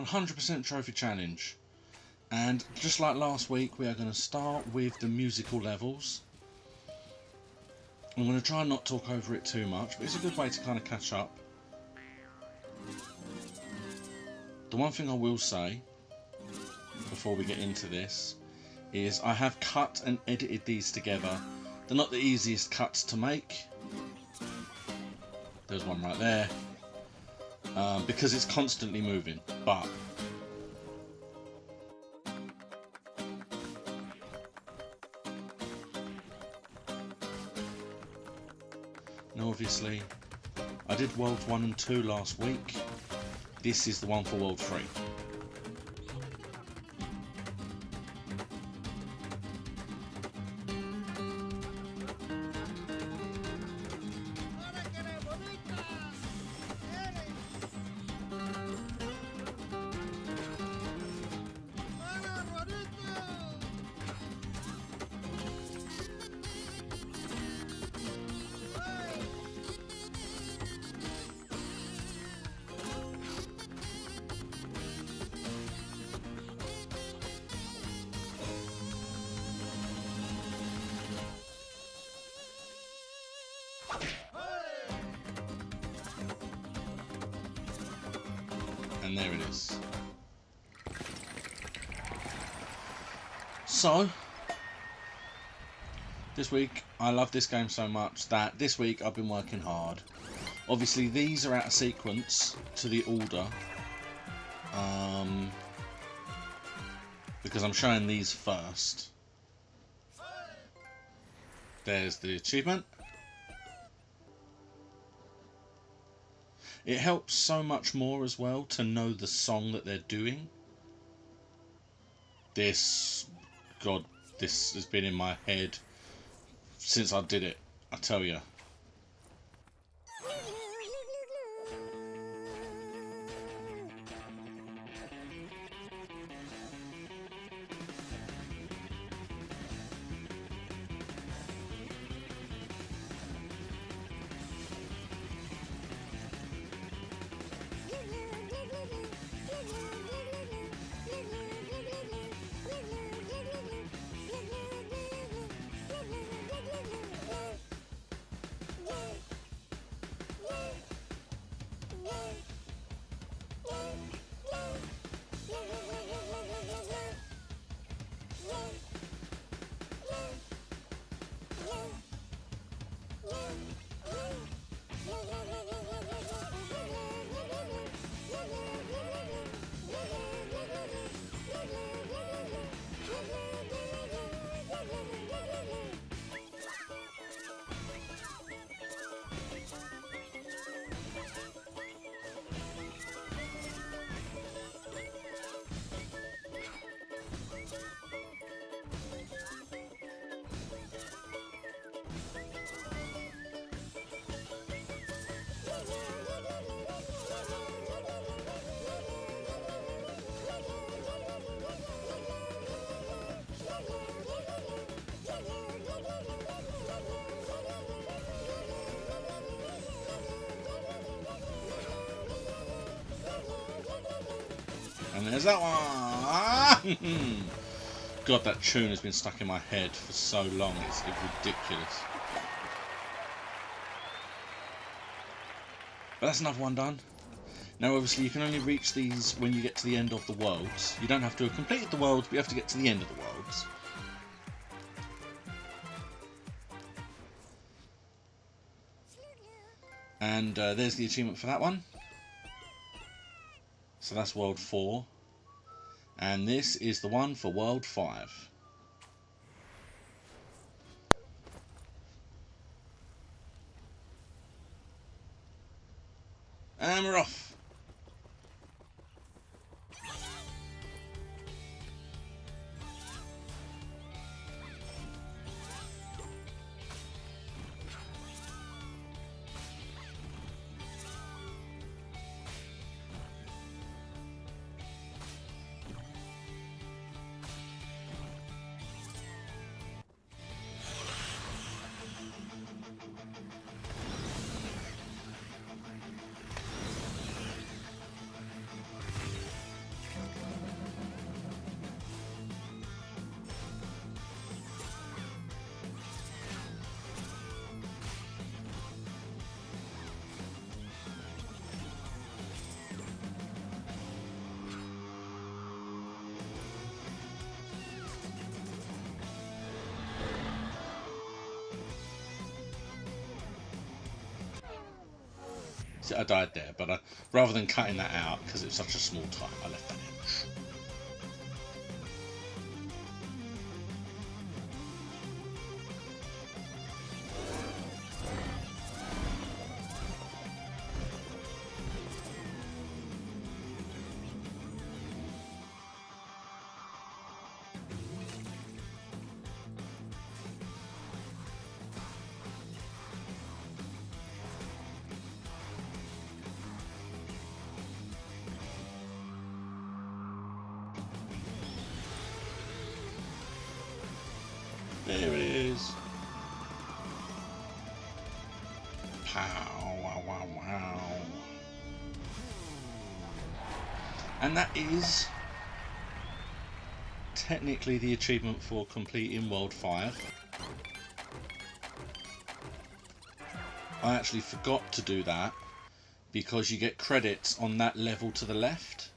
100% trophy challenge. And just like last week, we are going to start with the musical levels. I'm going to try and not talk over it too much, but it's a good way to kind of catch up. The one thing I will say before we get into this is I have cut and edited these together. They're not the easiest cuts to make. There's one right there. Because it's constantly moving, but now obviously I did World 1 and 2 last week. This is the one for World 3. And there it is. So, this week, I love this game so much that this week I've been working hard. Obviously, these are out of sequence to the order. Because I'm showing these first. There's the achievement. It helps so much more as well to know the song that they're doing. This has been in my head since I did it, I tell you. And there's that one! God, that tune has been stuck in my head for so long, it's ridiculous. But that's another one done. Now obviously you can only reach these when you get to the end of the worlds. You don't have to have completed the worlds, but you have to get to the end of the worlds. And there's the achievement for that one. So that's World 4. And this is the one for World 5. And we're off. See, I died there, but rather than cutting that out, because it was such a small time, I left that in. There it is. Pow, wow, wow, wow. And that is technically the achievement for completing World 5. I actually forgot to do that because you get credits on that level to the left.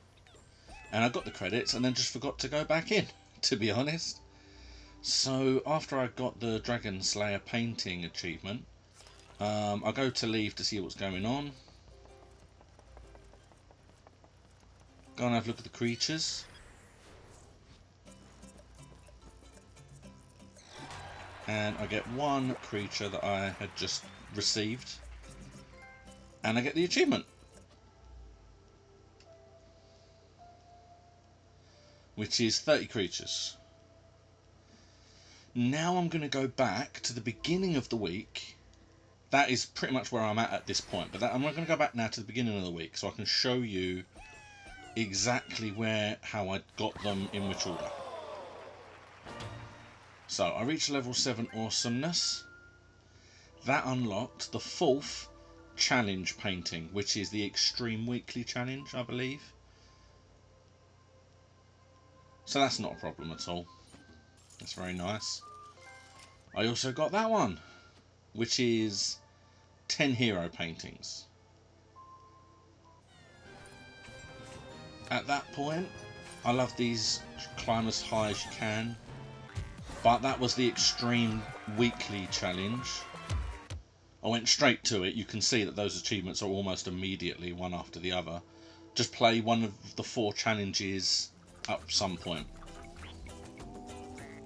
And I got the credits and then just forgot to go back in, to be honest. So after I got the Dragon Slayer painting achievement, I go to leave to see what's going on. Go and have a look at the creatures. And I get one creature that I had just received. And I get the achievement. Which is 30 creatures. Now I'm going to go back to the beginning of the week. That is pretty much where I'm at this point. But I'm going to go back now to the beginning of the week so I can show you exactly how I got them in which order. So I reached level 7 awesomeness. That unlocked the 4th challenge painting, which is the extreme weekly challenge, I believe. So that's not a problem at all. That's very nice. I also got that one, which is 10 hero paintings. At that point, I love these climb as high as you can, but that was the extreme weekly challenge. I went straight to it. You can see that those achievements are almost immediately one after the other. Just play one of the 4 challenges at some point,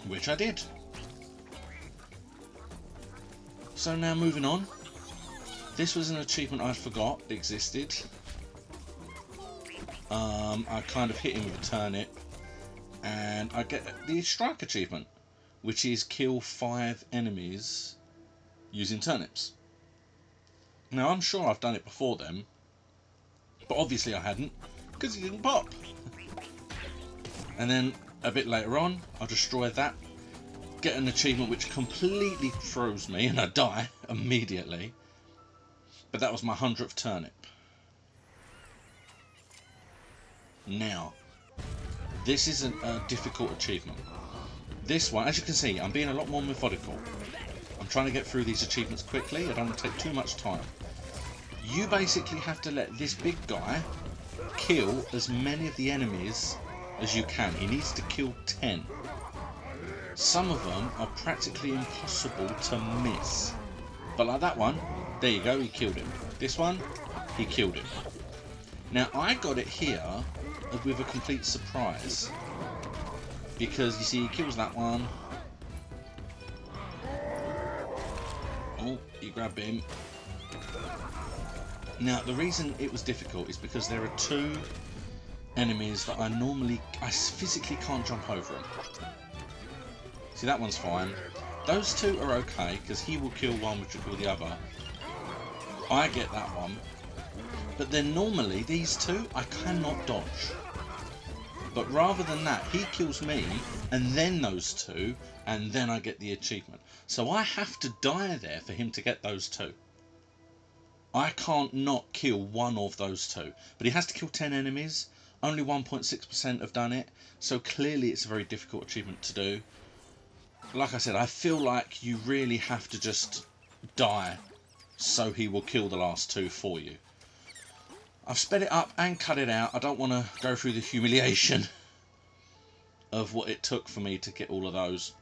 which I did. So now moving on. This was an achievement I forgot existed. I kind of hit him with a turnip and I get the strike achievement, which is kill 5 enemies using turnips. Now I'm sure I've done it before then, but obviously I hadn't because it didn't pop. And then a bit later on I'll destroy that, get an achievement which completely throws me and I die immediately, but that was my 100th turnip. Now this isn't a difficult achievement. This one, as you can see, I'm being a lot more methodical. I'm trying to get through these achievements quickly. I don't want to take too much time. You basically have to let this big guy kill as many of the enemies as you can. He needs to kill 10. Some of them are practically impossible to miss. But like that one, there you go, he killed him. This one, he killed him. Now I got it here with a complete surprise. Because you see, he kills that one. Oh, you grab him. Now, the reason it was difficult is because there are 2 enemies that I physically can't jump over them. See, that one's fine. Those 2 are okay, because he will kill one, which will kill the other. I get that one. But then normally, these 2, I cannot dodge. But rather than that, he kills me, and then those 2, and then I get the achievement. So I have to die there for him to get those 2. I can't not kill one of those 2. But he has to kill 10 enemies. Only 1.6% have done it. So clearly it's a very difficult achievement to do. Like I said, I feel like you really have to just die so he will kill the last 2 for you. I've sped it up and cut it out. I don't want to go through the humiliation of what it took for me to get all of those.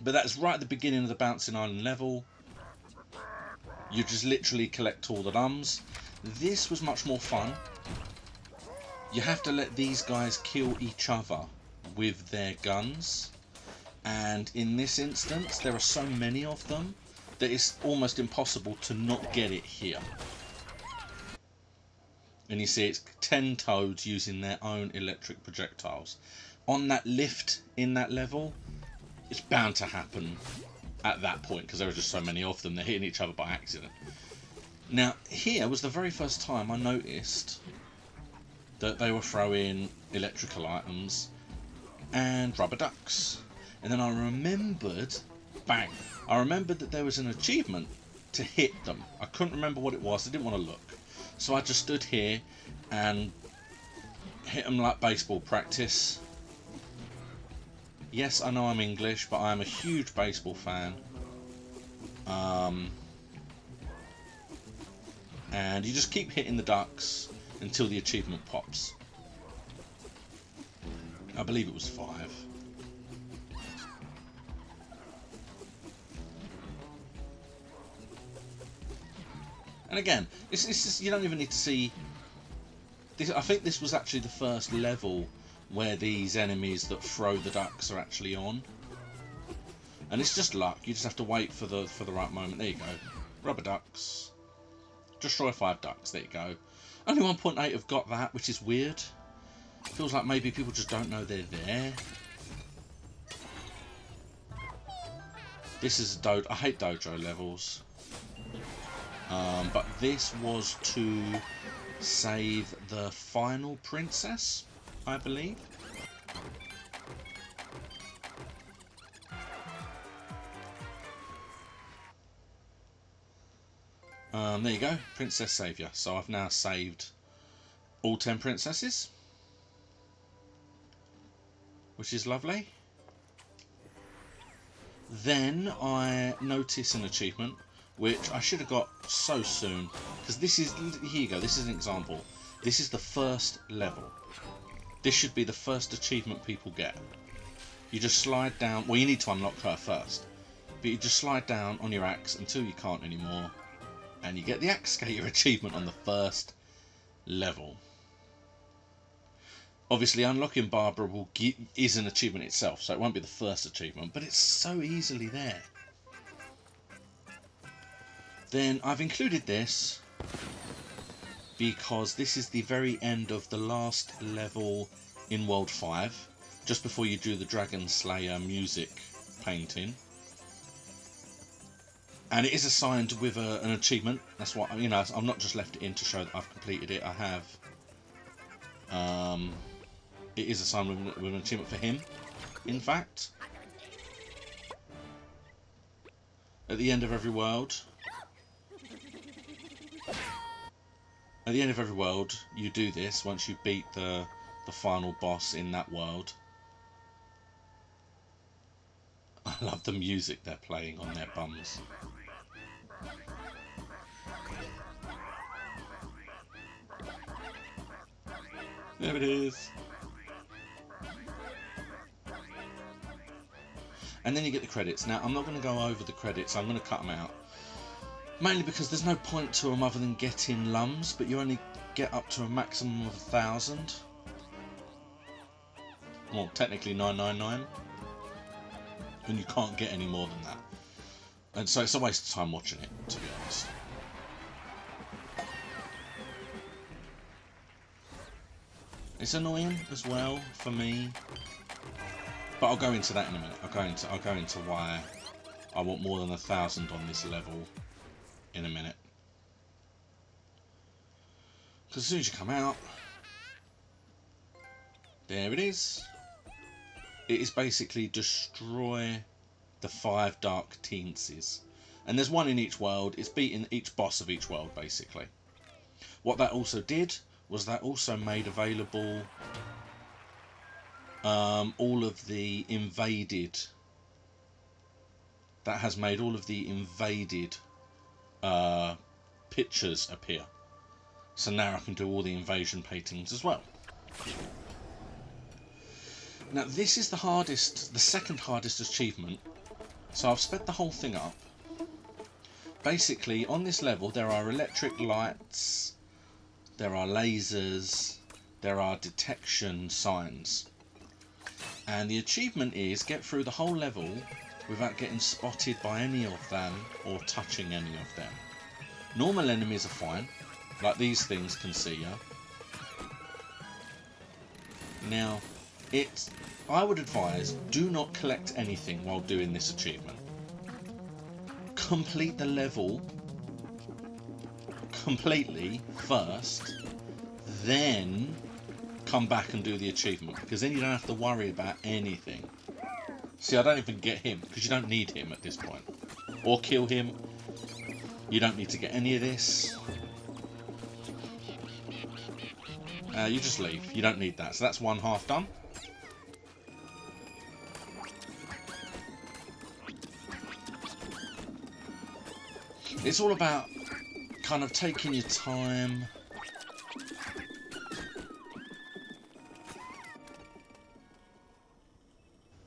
But that's right at the beginning of the Bouncing Island level. You just literally collect all the lums. This was much more fun. You have to let these guys kill each other with their guns. And in this instance, there are so many of them that it's almost impossible to not get it here. And you see it's 10 toads using their own electric projectiles. On that lift in that level, it's bound to happen at that point because there are just so many of them. They're hitting each other by accident. Now, here was the very first time I noticed that they were throwing electrical items and rubber ducks. And then I remembered, bang, I remembered that there was an achievement to hit them. I couldn't remember what it was, I didn't want to look. So I just stood here and hit them like baseball practice. Yes, I know I'm English, but I am a huge baseball fan. And you just keep hitting the ducks until the achievement pops. I believe it was 5. And again, it's just, you don't even need to see this. I think this was actually the first level where these enemies that throw the ducks are actually on. And it's just luck. You just have to wait for the right moment. There you go. Rubber ducks. Destroy 5 ducks. There you go. Only 1.8 have got that, which is weird. Feels like maybe people just don't know they're there. This is a I hate dojo levels. But this was to save the final princess, I believe. There you go, Princess Saviour. So I've now saved all 10 princesses, which is lovely. Then I notice an achievement which I should have got so soon, because this is, here you go, this is an example. This is the first level. This should be the first achievement people get. You just slide down, well, you need to unlock her first, but you just slide down on your axe until you can't anymore, and you get the Axe Skater achievement on the first level. Obviously, unlocking Barbara is an achievement itself, so it won't be the first achievement, but it's so easily there. Then I've included this because this is the very end of the last level in World 5, just before you do the Dragon Slayer music painting. And it is assigned with an achievement. That's what, you know, I've not just left it in to show that I've completed it. I have. It is assigned with an achievement for him, in fact. At the end of every world. At the end of every world, you do this once you beat the final boss in that world. I love the music they're playing on their bums. There it is. And then you get the credits. Now, I'm not going to go over the credits. I'm going to cut them out. Mainly because there's no point to them other than getting lums, but you only get up to a maximum of 1,000. Well, technically 999. And you can't get any more than that. And so it's a waste of time watching it, to be honest. It's annoying as well for me, but I'll go into that in a minute. I'll go into why I want more than 1,000 on this level in a minute. Because as soon as you come out, there it is. It is basically destroy the 5 dark teenses, and there's one in each world. It's beating each boss of each world basically. What that also did was that also made available all of the invaded. That has made all of the invaded pictures appear. So now I can do all the invasion paintings as well. Now this is the hardest, the second hardest achievement. So I've sped the whole thing up. basically on this level there are electric lights, there are lasers, there are detection signs, and the achievement is get through the whole level without getting spotted by any of them or touching any of them. Normal enemies are fine, like these things can see you. Now, I would advise, do not collect anything while doing this achievement. Complete the level completely first, then come back and do the achievement, because then you don't have to worry about anything. See, I don't even get him, because you don't need him at this point. Or kill him. You don't need to get any of this. You just leave. You don't need that. So that's one half done. It's all about kind of taking your time.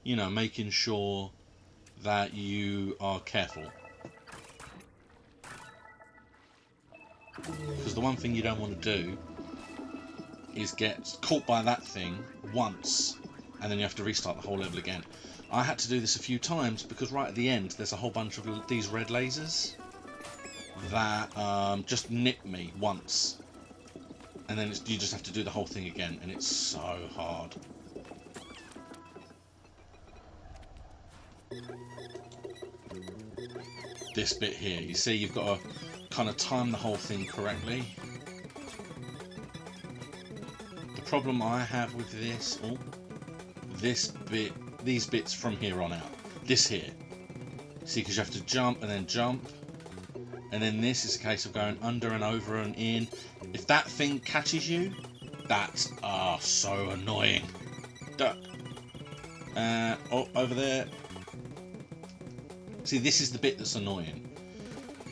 You know, making sure that you are careful. Because the one thing you don't want to do is get caught by that thing once and then you have to restart the whole level again. I had to do this a few times because right at the end there's a whole bunch of these red lasers that just nip me once, and then you just have to do the whole thing again, and it's so hard. This bit here, you see, you've got to kind of time the whole thing correctly. The problem I have with this, this bit, these bits from here on out, this here, see, because you have to jump and then jump, and then this is a case of going under and over and in. If that thing catches you, that's so annoying. Duck. Oh, over there. See, this is the bit that's annoying,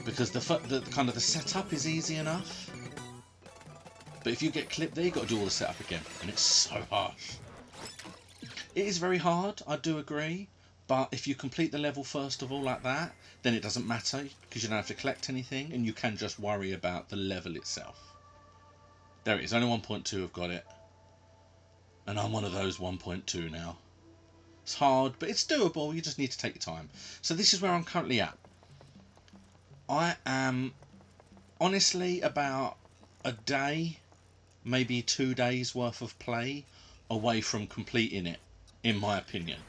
because the kind of the setup is easy enough, but if you get clipped there, you've got to do all the setup again, and it's so harsh. It is very hard, I do agree, but if you complete the level first of all like that, then it doesn't matter, because you don't have to collect anything, and you can just worry about the level itself. There it is, only 1.2 have got it, and I'm one of those 1.2 now. It's hard, but it's doable, you just need to take your time. So this is where I'm currently at. I am honestly about a day, maybe 2 days worth of play away from completing it, in my opinion.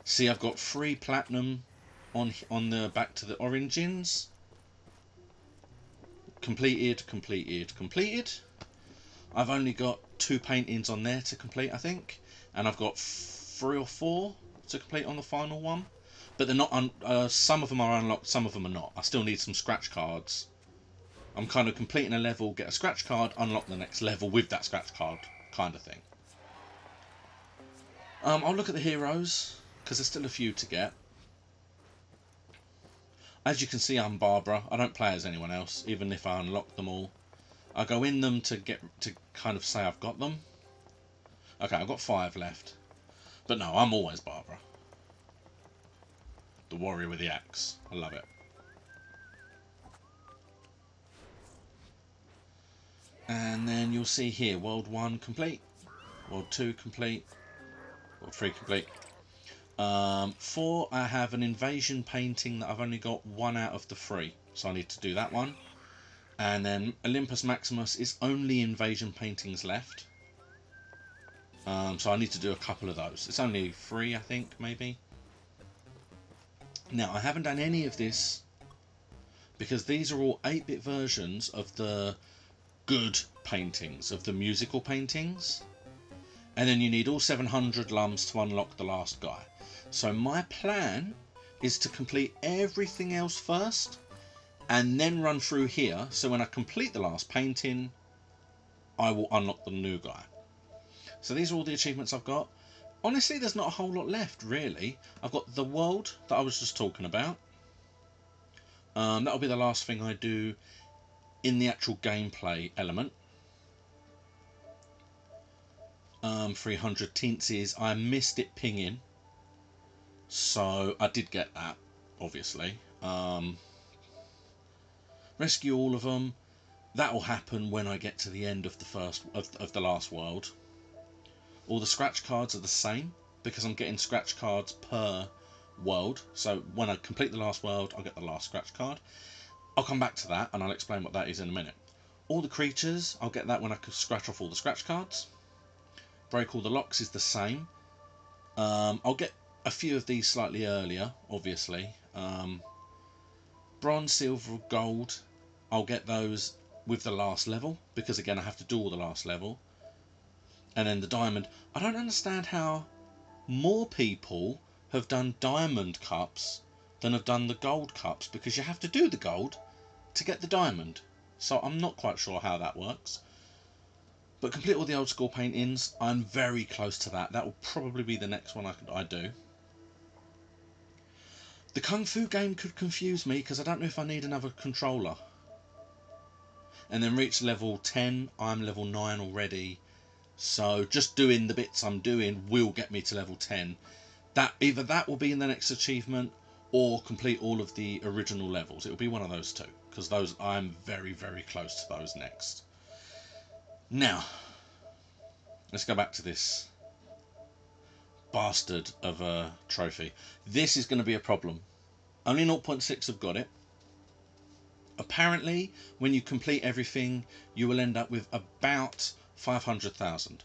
See, I've got 3 platinum on the back to the origins. Completed. I've only got 2 paintings on there to complete, I think, and I've got 3 or 4 to complete on the final one. But they're not some of them are unlocked, some of them are not. I still need some scratch cards. I'm kind of completing a level, get a scratch card, unlock the next level with that scratch card kind of thing. I'll look at the heroes, because there's still a few to get. As you can see, I'm Barbara. I don't play as anyone else, even if I unlock them all. I go in them to kind of say I've got them. Okay, I've got 5 left. But no, I'm always Barbara. The warrior with the axe. I love it. And then you'll see here, World 1 complete, World 2 complete, World 3 complete. 4, I have an invasion painting that I've only got 1 out of the 3, so I need to do that one. And then Olympus Maximus is only invasion paintings left, so I need to do a couple of those. It's only 3, I think, maybe. Now, I haven't done any of this because these are all 8-bit versions of the good paintings, of the musical paintings, and then you need all 700 lums to unlock the last guy. So my plan is to complete everything else first and then run through here, so when I complete the last painting I will unlock the new guy. So these are all the achievements I've got. Honestly, there's not a whole lot left really. I've got the world that I was just talking about. That'll be the last thing I do in the actual gameplay element. 300 teensies. I missed it pinging, so I did get that, obviously. rescue all of them. That will happen when I get to the end of the last world. All the scratch cards are the same because I'm getting scratch cards per world. So when I complete the last world, I'll get the last scratch card. I'll come back to that and I'll explain what that is in a minute. All the creatures, I'll get that when I scratch off all the scratch cards. Break all the locks is the same. I'll get a few of these slightly earlier, obviously. Bronze, silver, gold, I'll get those with the last level because again I have to do all the last level. And then the diamond, I don't understand how more people have done diamond cups than have done the gold cups, because you have to do the gold to get the diamond. So I'm not quite sure how that works. But complete all the old school paintings. I'm very close to that. That will probably be the next one I do. The Kung Fu game could confuse me because I don't know if I need another controller. And then reach level 10. I'm level 9 already. So just doing the bits I'm doing will get me to level 10. Either that will be in the next achievement or complete all of the original levels. It will be one of those two, because those I'm very, very close to those next. Now, let's go back to this bastard of a trophy. This is going to be a problem. Only 0.6 have got it. Apparently, when you complete everything, you will end up with about 500,000.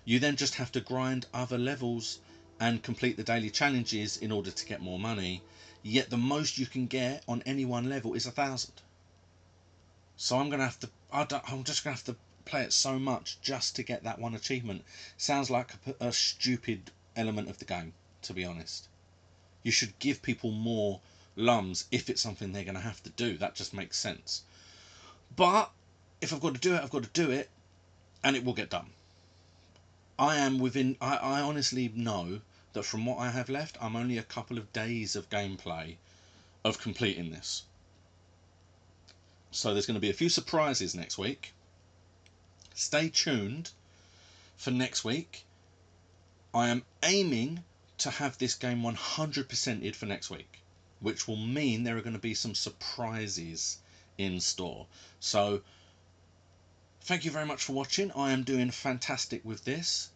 You then just have to grind other levels and complete the daily challenges in order to get more money. Yet the most you can get on any one level is 1,000. So I'm just gonna have to play it so much just to get that one achievement. Sounds like a stupid element of the game, to be honest. You should give people more lums if it's something they're going to have to do. That just makes sense. But if I've got to do it, I've got to do it, and it will get done. I honestly know that from what I have left, I'm only a couple of days of gameplay of completing this. So there's going to be a few surprises next week. Stay tuned for next week. I am aiming to have this game 100%ed for next week, which will mean there are going to be some surprises in store. So thank you very much for watching. I am doing fantastic with this.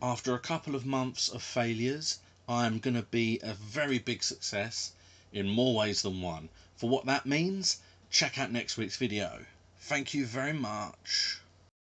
After a couple of months of failures, I am going to be a very big success in more ways than one. For what that means, check out next week's video. Thank you very much.